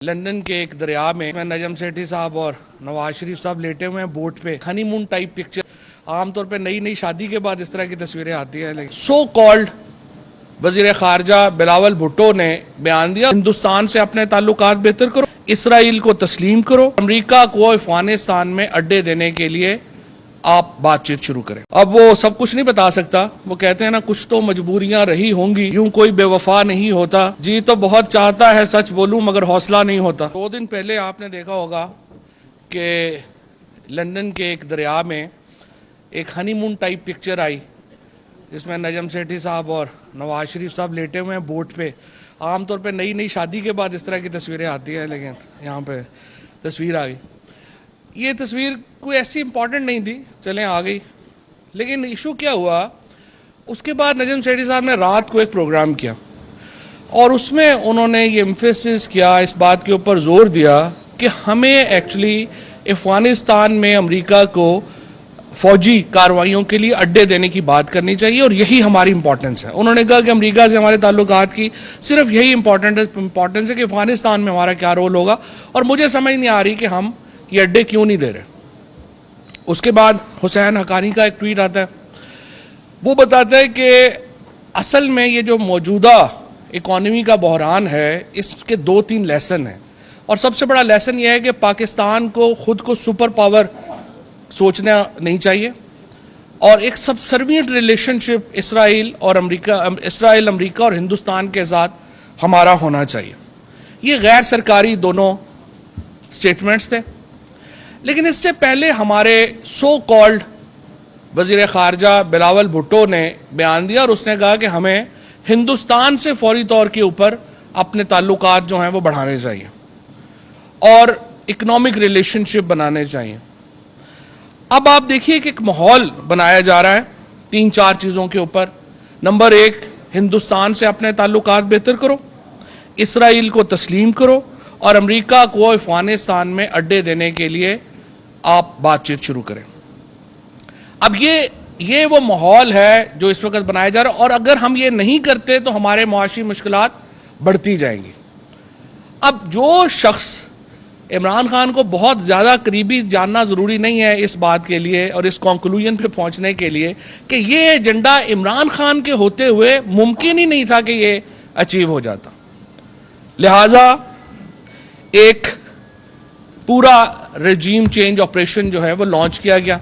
London के एक दरिया में नजम सेठी साहब और नवाज शरीफ साहब लेटे हुए हैं बोट पे। Honeymoon type picture. आमतौर पे नई नई शादी के बाद इस तरह की तस्वीरें आती हैं, लेकिन सो कॉल्ड वजीर खारजा बिलावल भुट्टो ने बयान दिया, हिंदुस्तान से अपने ताल्लुकात बेहतर करो, इसराइल को तस्लीम करो, अमेरिका को अफगानिस्तान में अड्डे देने के लिए आप बातचीत शुरू करें। अब वो सब कुछ नहीं बता सकता, वो कहते हैं ना कुछ तो मजबूरियां रही होंगी, यूं कोई बेवफा नहीं होता, जी तो बहुत चाहता है सच बोलूं मगर हौसला नहीं होता। 2 दिन पहले आपने देखा होगा कि लंदन के एक दरिया में एक हनीमून टाइप पिक्चर आई, जिसमें नजम सेठी साहब और नवाज शरीफ साहब लेटे हुए हैं बोट पे। आमतौर पे नई नई शादी के बाद इस तरह की तस्वीरें आती हैं, लेकिन यहाँ पे तस्वीर आ गई। ये तस्वीर कोई ऐसी इंपॉर्टेंट नहीं थी, चलें आ गई। लेकिन इशू क्या हुआ, उसके बाद नजम सेठी साहब ने रात को एक प्रोग्राम किया और उसमें उन्होंने ये एम्फेसिस किया, इस बात के ऊपर जोर दिया कि हमें एक्चुअली अफगानिस्तान में अमेरिका को फौजी कार्रवाइयों के लिए अड्डे देने की बात करनी चाहिए और यही हमारी इंपॉर्टेंस है। उन्होंने कहा कि अमेरिका से हमारे ताल्लुकात की सिर्फ यही इंपॉर्टेंस है कि अफगानिस्तान में हमारा क्या रोल होगा, और मुझे समझ नहीं आ रही कि हम ये अड्डे क्यों नहीं दे रहे। उसके बाद हुसैन हकानी का एक ट्वीट आता है, वो बताता है कि असल में ये जो मौजूदा इकॉनमी का बहरान है, इसके 2-3 लेसन हैं, और सबसे बड़ा लेसन ये है कि पाकिस्तान को खुद को सुपर पावर सोचना नहीं चाहिए और एक सबसर्विएंट रिलेशनशिप इसराइल अमेरिका और हिंदुस्तान के साथ हमारा होना चाहिए। ये गैर सरकारी दोनों स्टेटमेंट्स थे। लेकिन इससे पहले हमारे सो कॉल्ड वजीर खारजा बिलावल भुट्टो ने बयान दिया और उसने कहा कि हमें हिंदुस्तान से फौरी तौर के ऊपर अपने ताल्लुकात जो हैं वो बढ़ाने चाहिए और इकोनॉमिक रिलेशनशिप बनाने चाहिए। अब आप देखिए कि एक माहौल बनाया जा रहा है 3-4 चीज़ों के ऊपर। नंबर 1, हिंदुस्तान से अपने ताल्लुकात बेहतर करो, इसराइल को तस्लीम करो और अमेरिका को अफगानिस्तान में अड्डे देने के लिए आप बातचीत शुरू करें। अब ये वो माहौल है जो इस वक्त बनाया जा रहा है, और अगर हम ये नहीं करते तो हमारे मुआशी मुश्किलात बढ़ती जाएंगी। अब जो शख्स इमरान खान को बहुत ज़्यादा करीबी जानना ज़रूरी नहीं है इस बात के लिए और इस कंक्लूजन पे पहुंचने के लिए कि ये एजेंडा इमरान खान के होते हुए मुमकिन ही नहीं था कि ये अचीव हो जाता, लिहाजा एक पूरा रजीम चेंज ऑपरेशन जो है वो लॉन्च किया गया।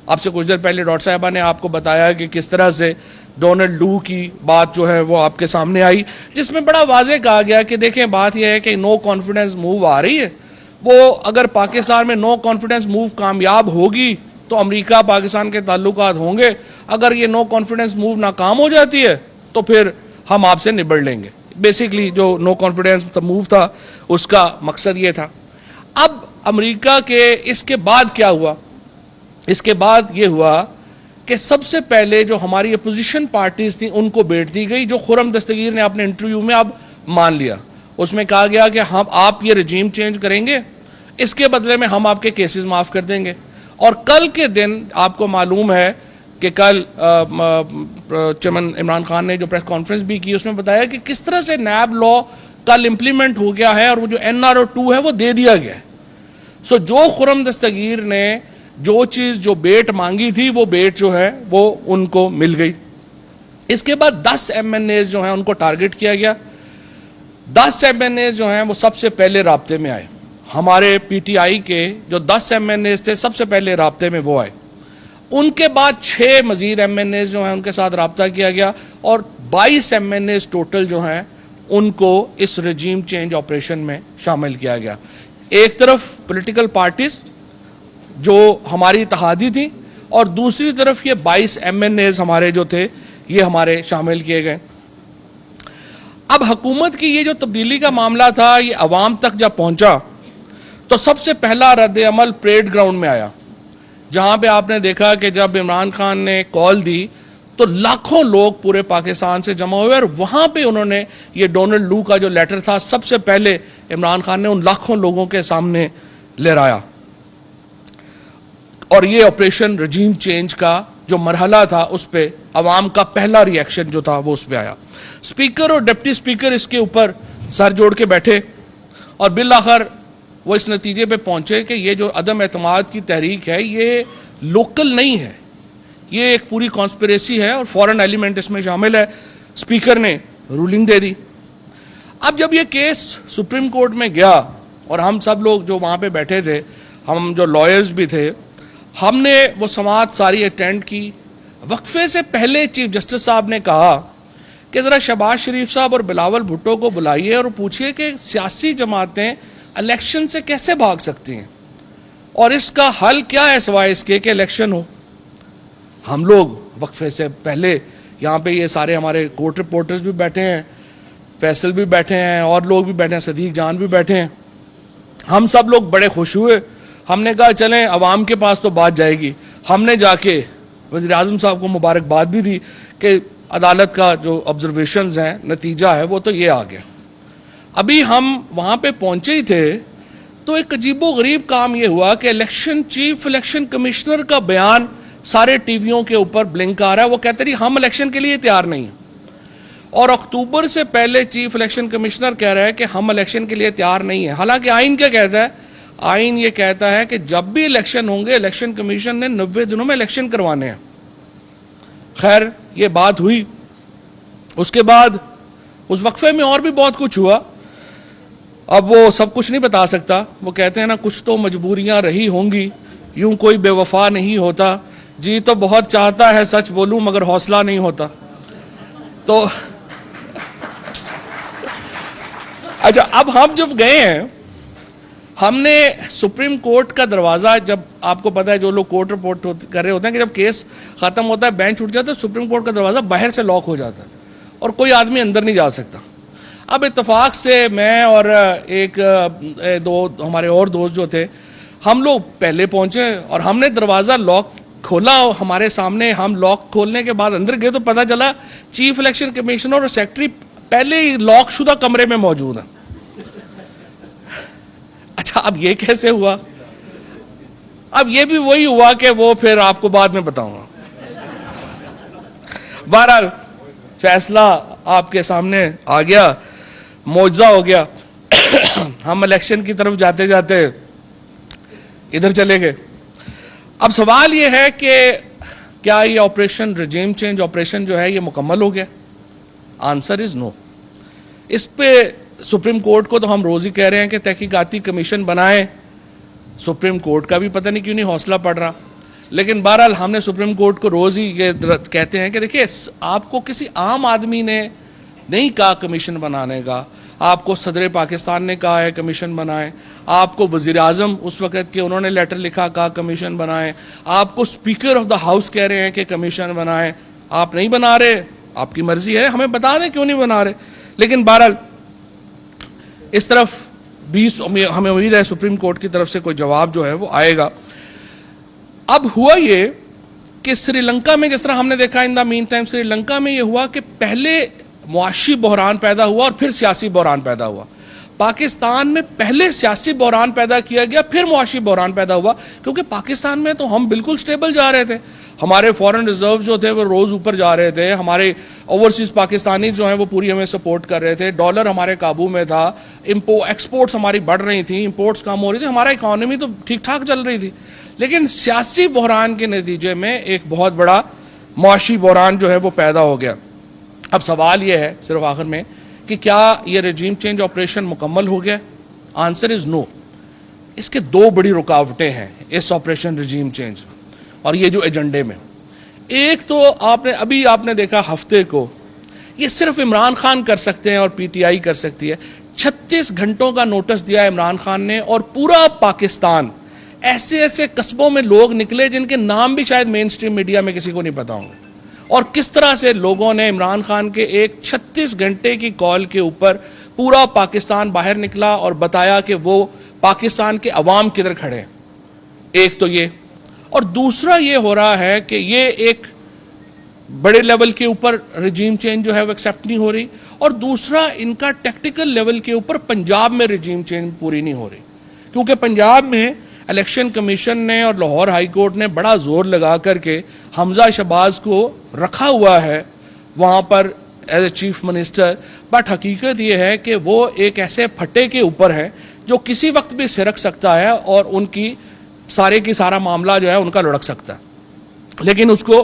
आपसे कुछ देर पहले डॉक्टर साहिबा ने आपको बताया कि किस तरह से डोनाल्ड लू की बात जो है वो आपके सामने आई, जिसमें बड़ा वाज़ेह कहा गया कि देखें बात यह है कि नो कॉन्फिडेंस मूव आ रही है, वो अगर पाकिस्तान में नो कॉन्फिडेंस मूव कामयाब होगी तो अमेरिका पाकिस्तान के ताल्लुकात होंगे, अगर ये नो कॉन्फिडेंस मूव नाकाम हो जाती है तो फिर हम आपसे निबड़ लेंगे। बेसिकली जो नो कॉन्फिडेंस मूव था उसका मकसद ये था। अब अमेरिका के इसके बाद क्या हुआ, इसके बाद ये हुआ कि सबसे पहले जो हमारी अपोजिशन पार्टीज थी उनको बेट दी गई, जो खुर्रम दस्तगीर ने अपने इंटरव्यू में अब मान लिया। उसमें कहा गया कि हम आप ये रजीम चेंज करेंगे, इसके बदले में हम आपके केसेस माफ़ कर देंगे। और कल के दिन आपको मालूम है कि कल चेयरमैन इमरान खान ने जो प्रेस कॉन्फ्रेंस भी की, उसमें बताया कि किस तरह से नैब लॉ कल इम्प्लीमेंट हो गया है और वो जो NRO 2 है वो दे दिया गया है। सो जो खुर्रम दस्तगीर ने जो चीज़ जो बेट मांगी थी वो बेट जो है वो उनको मिल गई। इसके बाद 10 MNAs जो हैं उनको टारगेट किया गया। 10 MNAs जो हैं वो सबसे पहले राब्ते में आए। हमारे PTI के जो 10 MNAs थे सबसे पहले राब्ते में वो आए। उनके बाद 6 मजीद MNAs जो हैं उनके साथ राब्ता किया गया और 22 MNAs टोटल जो हैं उनको इस रजीम चेंज ऑपरेशन में शामिल किया गया। एक तरफ पॉलिटिकल पार्टीज जो हमारी इत्तेहादी थी और दूसरी तरफ ये 22 MNAs हमारे जो थे ये हमारे शामिल किए गए। अब हुकूमत की ये जो तब्दीली का मामला था ये अवाम तक जब पहुंचा तो सबसे पहला रद्द अमल परेड ग्राउंड में आया, जहां पे आपने देखा कि जब इमरान खान ने कॉल दी तो लाखों लोग पूरे पाकिस्तान से जमा हुए और वहां पे उन्होंने ये डोनाल्ड लू का जो लेटर था सबसे पहले इमरान खान ने उन लाखों लोगों के सामने लहराया और ये ऑपरेशन रजीम चेंज का जो मरहला था उस पर अवाम का पहला रिएक्शन जो था वो उस पर आया। स्पीकर और डिप्टी स्पीकर इसके ऊपर सर जोड़ के बैठे اور بالآخر وہ اس نتیجے پہ پہنچے کہ یہ جو عدم اعتماد کی تحریک ہے یہ لوکل نہیں ہے, یہ ایک پوری کانسپریسی ہے اور فورن ایلیمنٹ اس میں شامل ہے. اسپیکر نے رولنگ دے دی. اب جب یہ کیس سپریم کورٹ میں گیا اور ہم سب لوگ جو وہاں پہ بیٹھے تھے, ہم جو لائرز بھی تھے, ہم نے وہ سماعت ساری اٹینڈ کی. وقفے سے پہلے چیف جسٹس صاحب نے کہا کہ ذرا شہباز شریف صاحب اور بلاول بھٹو کو بلائیے اور پوچھئے کہ سیاسی جماعتیں الیکشن سے کیسے بھاگ سکتی ہیں اور اس کا حل کیا ہے سوائے اس کے کہ الیکشن ہو. ہم لوگ وقفے سے پہلے یہاں پہ یہ سارے ہمارے کورٹ رپورٹرز بھی بیٹھے ہیں, فیصل بھی بیٹھے ہیں اور لوگ بھی بیٹھے ہیں, صدیق جان بھی بیٹھے ہیں. ہم سب لوگ بڑے خوش ہوئے. ہم نے کہا چلیں عوام کے پاس تو بات جائے گی. ہم نے جا کے وزیر اعظم صاحب کو مبارکباد بھی دی کہ عدالت کا جو آبزرویشنز ہیں, نتیجہ ہے وہ تو یہ آ گیا. ابھی ہم وہاں پہ پہنچے ہی تھے تو ایک عجیب و غریب کام یہ ہوا کہ چیف الیکشن کمشنر کا بیان سارے ٹی ویوں کے اوپر بلنک آ رہا ہے. وہ کہتے ہیں ہم الیکشن کے لیے تیار نہیں ہیں, اور اکتوبر سے پہلے چیف الیکشن کمشنر کہہ رہا ہے کہ ہم الیکشن کے لیے تیار نہیں ہیں. حالانکہ آئین کیا کہتا ہے؟ آئین یہ کہتا ہے کہ جب بھی الیکشن ہوں گے الیکشن کمیشن نے 90 دنوں میں الیکشن کروانے ہیں. خیر یہ بات ہوئی. اس کے بعد اس وقفے میں اور بھی بہت کچھ ہوا. اب وہ سب کچھ نہیں بتا سکتا. وہ کہتے ہیں نا کچھ تو مجبوریاں رہی ہوں گی, یوں کوئی بے وفا نہیں ہوتا, جی تو بہت چاہتا ہے سچ بولوں مگر حوصلہ نہیں ہوتا. تو اچھا, اب ہم جب گئے ہیں, ہم نے سپریم کورٹ کا دروازہ, جب آپ کو پتا ہے جو لوگ کورٹ رپورٹ کر رہے ہوتے ہیں کہ جب کیس ختم ہوتا ہے بینچ اٹھ جاتا ہے, سپریم کورٹ کا دروازہ باہر سے لاک ہو جاتا ہے اور کوئی آدمی اندر نہیں جا سکتا. اب اتفاق سے میں اور ایک دو ہمارے اور دوست جو تھے, ہم لوگ پہلے پہنچے اور ہم نے دروازہ لاک کھولا. ہمارے سامنے ہم لاک کھولنے کے بعد اندر گئے تو پتہ چلا چیف الیکشن کمشنر اور سیکرٹری پہلے ہی لاک شدہ کمرے میں موجود ہیں. اچھا اب یہ کیسے ہوا؟ اب یہ بھی وہی ہوا کہ وہ پھر آپ کو بعد میں بتاؤں گا. بہرحال فیصلہ آپ کے سامنے آ گیا, معجزہ ہو گیا. ہم الیکشن کی طرف جاتے جاتے ادھر چلے گئے. اب سوال یہ ہے کہ کیا یہ آپریشن رجیم چینج آپریشن جو ہے یہ مکمل ہو گیا؟ آنسر از نو. اس پہ سپریم کورٹ کو تو ہم روز ہی کہہ رہے ہیں کہ تحقیقاتی کمیشن بنائیں. سپریم کورٹ کا بھی پتہ نہیں کیوں نہیں حوصلہ پڑ رہا. لیکن بہرحال ہم نے سپریم کورٹ کو روز ہی یہ کہتے ہیں کہ دیکھیے آپ کو کسی عام آدمی نے نہیں کہا کمیشن بنانے کا, آپ کو صدر پاکستان نے کہا ہے کمیشن بنائیں, آپ کو وزیر اعظم اس وقت کے انہوں نے لیٹر لکھا کہا کمیشن بنائیں, آپ کو اسپیکر آف دا ہاؤس کہہ رہے ہیں کہ کمیشن بنائیں. آپ نہیں بنا رہے, آپ کی مرضی ہے, ہمیں بتا دیں کیوں نہیں بنا رہے. لیکن بہرحال اس طرف بھی ہمیں امید ہے سپریم کورٹ کی طرف سے کوئی جواب جو ہے وہ آئے گا. اب ہوا یہ کہ سری لنکا میں جس طرح ہم نے دیکھا ان دا مین ٹائم, سری لنکا میں یہ ہوا کہ پہلے معاشی بحران پیدا ہوا اور پھر سیاسی بحران پیدا ہوا. پاکستان میں پہلے سیاسی بحران پیدا کیا گیا پھر معاشی بحران پیدا ہوا, کیونکہ پاکستان میں تو ہم بالکل سٹیبل جا رہے تھے. ہمارے فورن ریزرو جو تھے وہ روز اوپر جا رہے تھے, ہمارے اوورسیز پاکستانی جو ہیں وہ پوری ہمیں سپورٹ کر رہے تھے, ڈالر ہمارے قابو میں تھا, ایکسپورٹس ہماری بڑھ رہی تھیں, امپورٹس کم ہو رہی تھی, ہمارا اکانومی تو ٹھیک ٹھاک چل رہی تھی. لیکن سیاسی بحران کے نتیجے میں ایک بہت بڑا معاشی بحران جو ہے وہ پیدا ہو گیا. اب سوال یہ ہے صرف آخر میں کہ کیا یہ رجیم چینج آپریشن مکمل ہو گیا؟ آنسر از نو. اس کے دو بڑی رکاوٹیں ہیں اس آپریشن رجیم چینج اور یہ جو ایجنڈے میں. ایک تو آپ نے دیکھا ہفتے کو یہ صرف عمران خان کر سکتے ہیں اور پی ٹی آئی کر سکتی ہے. 36 گھنٹوں کا نوٹس دیا عمران خان نے اور پورا پاکستان ایسے ایسے قصبوں میں لوگ نکلے جن کے نام بھی شاید مین سٹریم میڈیا میں کسی کو نہیں پتا ہوں گے, اور کس طرح سے لوگوں نے عمران خان کے ایک 36 گھنٹے کی کال کے اوپر پورا پاکستان باہر نکلا اور بتایا کہ وہ پاکستان کے عوام کدھر کھڑے ہیں. ایک تو یہ, اور دوسرا یہ ہو رہا ہے کہ یہ ایک بڑے لیول کے اوپر رجیم چینج جو ہے وہ ایکسیپٹ نہیں ہو رہی, اور دوسرا ان کا ٹیکٹیکل لیول کے اوپر پنجاب میں رجیم چینج پوری نہیں ہو رہی, کیونکہ پنجاب میں الیکشن کمیشن نے اور لاہور ہائی کورٹ نے بڑا زور لگا کر کے حمزہ شہباز کو رکھا ہوا ہے وہاں پر as a chief minister, but हकीकत ये है कि वो एक ऐसे फट्टे के ऊपर है जो किसी वक्त भी सिरक सकता है और उनकी सारे की सारा मामला जो है उनका लुढ़क सकता है, लेकिन उसको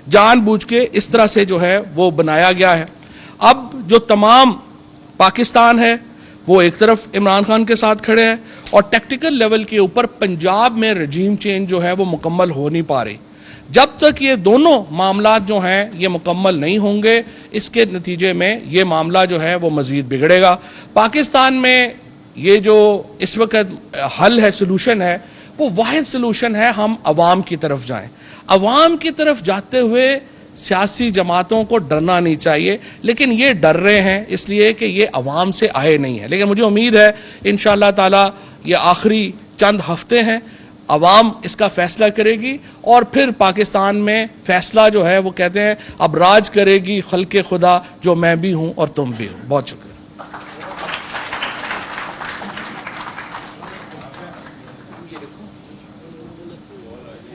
जानबूझ के इस तरह से जो है वो बनाया गया है। अब जो तमाम पाकिस्तान है वो एक तरफ इमरान खान के साथ खड़े हैं और टैक्टिकल लेवल के ऊपर पंजाब में रजीम चेंज जो है वो मुकम्मल हो नहीं पा रही। जब तक ये दोनों मामला जो हैं ये मुकम्मल नहीं होंगे, इसके नतीजे में ये मामला जो है वो मज़ीद बिगड़ेगा। पाकिस्तान में ये जो इस वक्त हल है, सोल्यूशन है, वो वाहिद सोल्यूशन है, हम अवाम की तरफ जाएं। अवाम की तरफ जाते हुए सियासी जमातों को डरना नहीं चाहिए, लेकिन ये डर रहे हैं इसलिए कि ये अवाम से आए नहीं है। लेकिन मुझे उम्मीद है इंशाअल्लाह ताला ये आखिरी चंद हफ्ते हैं, अवाम इसका फैसला करेगी और फिर पाकिस्तान में फैसला जो है वो कहते हैं अब राज करेगी खल्के खुदा, जो मैं भी हूँ और तुम भी हो। बहुत शुक्रिया।